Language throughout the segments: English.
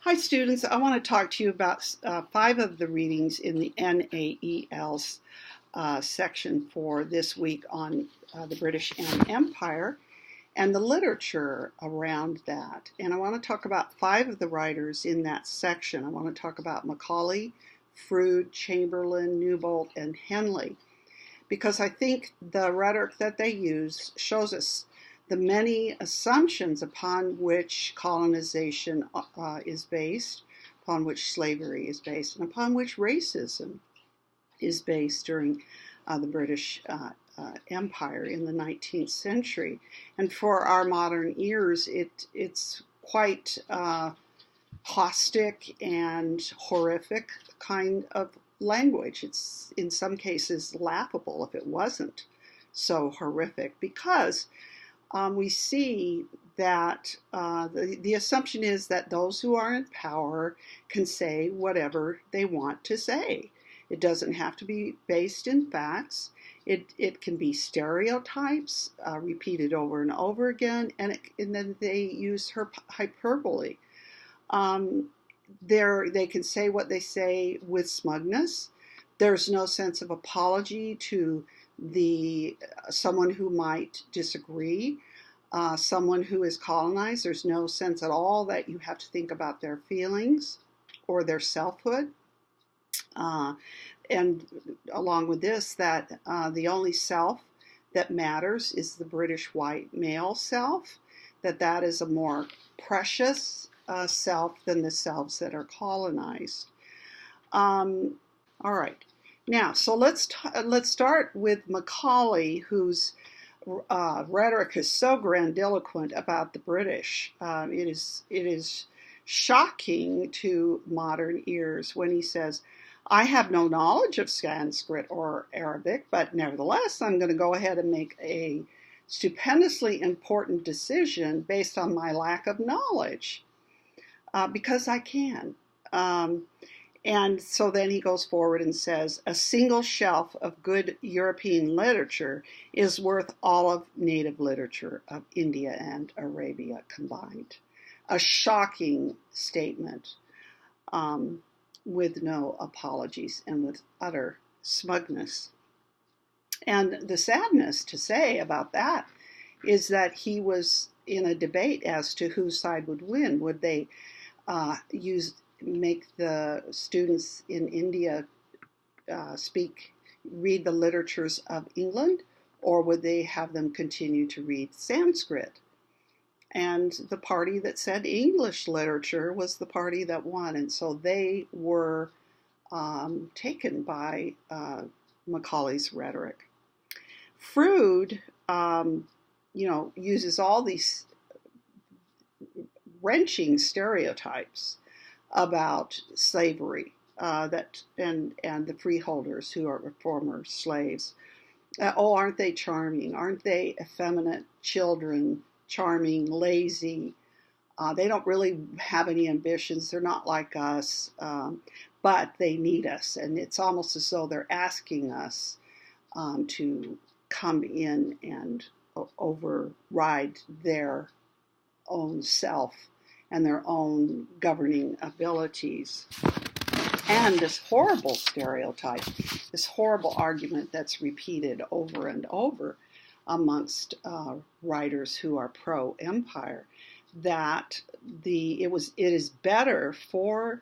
Hi students, I want to talk to you about five of the readings in the NAEL's section for this week on the British Empire and the literature around that. And I want to talk about five of the writers in that section. I want to talk about Macaulay, Froude, Chamberlain, Newbolt, and Henley, because I think the rhetoric that they use shows us the many assumptions upon which colonization is based, upon which slavery is based, and upon which racism is based during the British Empire in the 19th century. And for our modern ears, it's quite caustic and horrific kind of language. It's in some cases laughable if it wasn't so horrific, because we see that the assumption is that those who are in power can say whatever they want to say. It doesn't have to be based in facts. It can be stereotypes repeated over and over again, and then they use hyperbole. They can say what they say with smugness. There's no sense of apology to someone who might disagree, someone who is colonized. There's no sense at all that you have to think about their feelings or their selfhood. And along with this, that the only self that matters is the British white male self, that is a more precious self than the selves that are colonized. All right. Now, so let's start with Macaulay, whose rhetoric is so grandiloquent about the British. It is shocking to modern ears when he says, "I have no knowledge of Sanskrit or Arabic, but nevertheless, I'm going to go ahead and make a stupendously important decision based on my lack of knowledge, because I can." And so then he goes forward and says, "A single shelf of good European literature is worth all of native literature of India and Arabia combined." A shocking statement, with no apologies and with utter smugness. And the sadness to say about that is that he was in a debate as to whose side would win. Would they make the students in India read the literatures of England, or would they have them continue to read Sanskrit? And the party that said English literature was the party that won, and so they were taken by Macaulay's rhetoric. Froude, uses all these wrenching stereotypes about slavery, and the freeholders who are former slaves. Aren't they charming? Aren't they effeminate children? Charming, lazy. They don't really have any ambitions. They're not like us, but they need us. And it's almost as though they're asking us to come in and override their own self and their own governing abilities. And this horrible stereotype, this horrible argument that's repeated over and over amongst writers who are pro-empire, that it is better for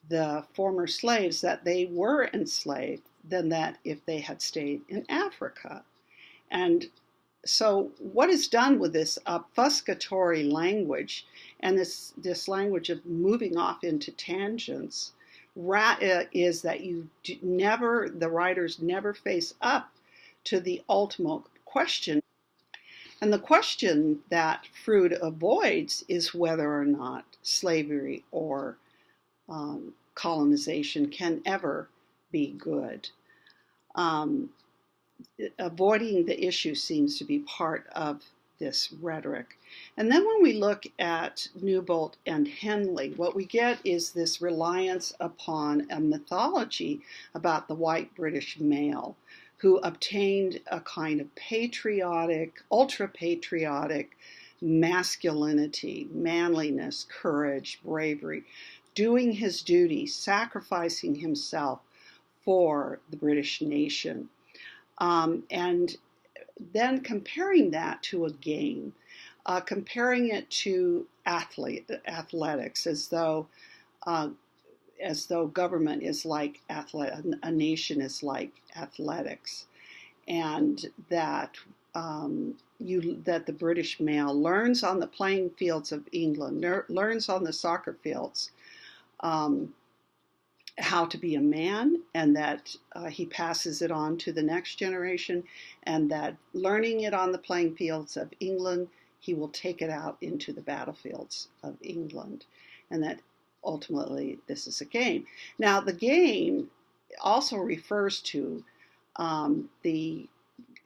the former slaves that they were enslaved than that if they had stayed in Africa. And so what is done with this obfuscatory language and this language of moving off into tangents is that the writers never face up to the ultimate question. And the question that Froude avoids is whether or not slavery or colonization can ever be good. Avoiding the issue seems to be part of this rhetoric. And then when we look at Newbolt and Henley, what we get is this reliance upon a mythology about the white British male who obtained a kind of patriotic, ultra-patriotic masculinity, manliness, courage, bravery, doing his duty, sacrificing himself for the British nation. And then comparing that to a game, comparing it to athletics, as though government is like a nation is like athletics, and that that the British male learns on the playing fields of England, learns on the soccer fields how to be a man, and that he passes it on to the next generation, and that learning it on the playing fields of England, he will take it out into the battlefields of England, and that ultimately this is a game. Now, the game also refers to the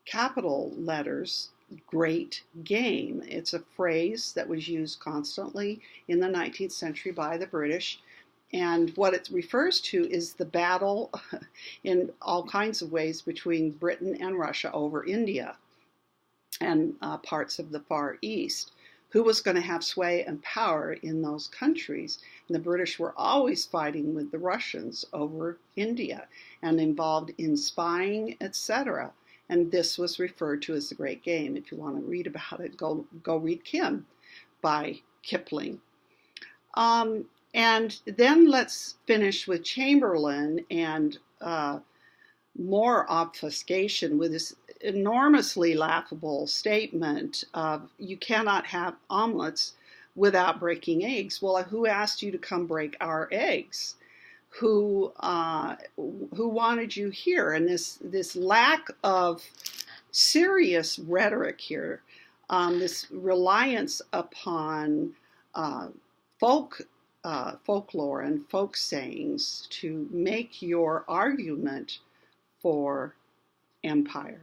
capital letters, great game. It's a phrase that was used constantly in the 19th century by the British. And what it refers to is the battle in all kinds of ways between Britain and Russia over India and parts of the Far East. Who was going to have sway and power in those countries? And the British were always fighting with the Russians over India and involved in spying, etc. And this was referred to as the Great Game. If you want to read about it, go read Kim by Kipling. And then let's finish with Chamberlain and more obfuscation with this enormously laughable statement of you cannot have omelets without breaking eggs. Well, who asked you to come break our eggs? Who wanted you here? And this lack of serious rhetoric here, this reliance upon folklore and folk sayings to make your argument for empire.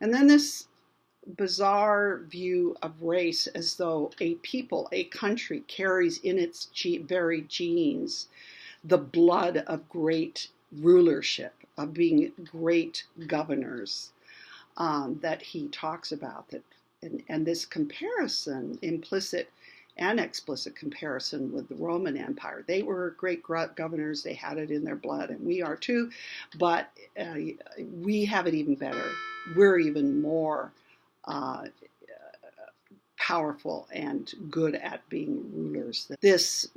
And then this bizarre view of race as though a people, a country, carries in its very genes the blood of great rulership, of being great governors, that he talks about. And this comparison, implicit and explicit comparison with the Roman Empire. They were great governors, they had it in their blood, and we are too, but we have it even better. We're even more powerful and good at being rulers. This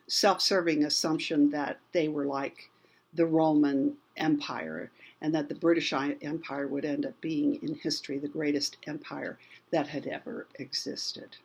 self-serving assumption that they were like the Roman Empire, and that the British Empire would end up being in history the greatest empire that had ever existed.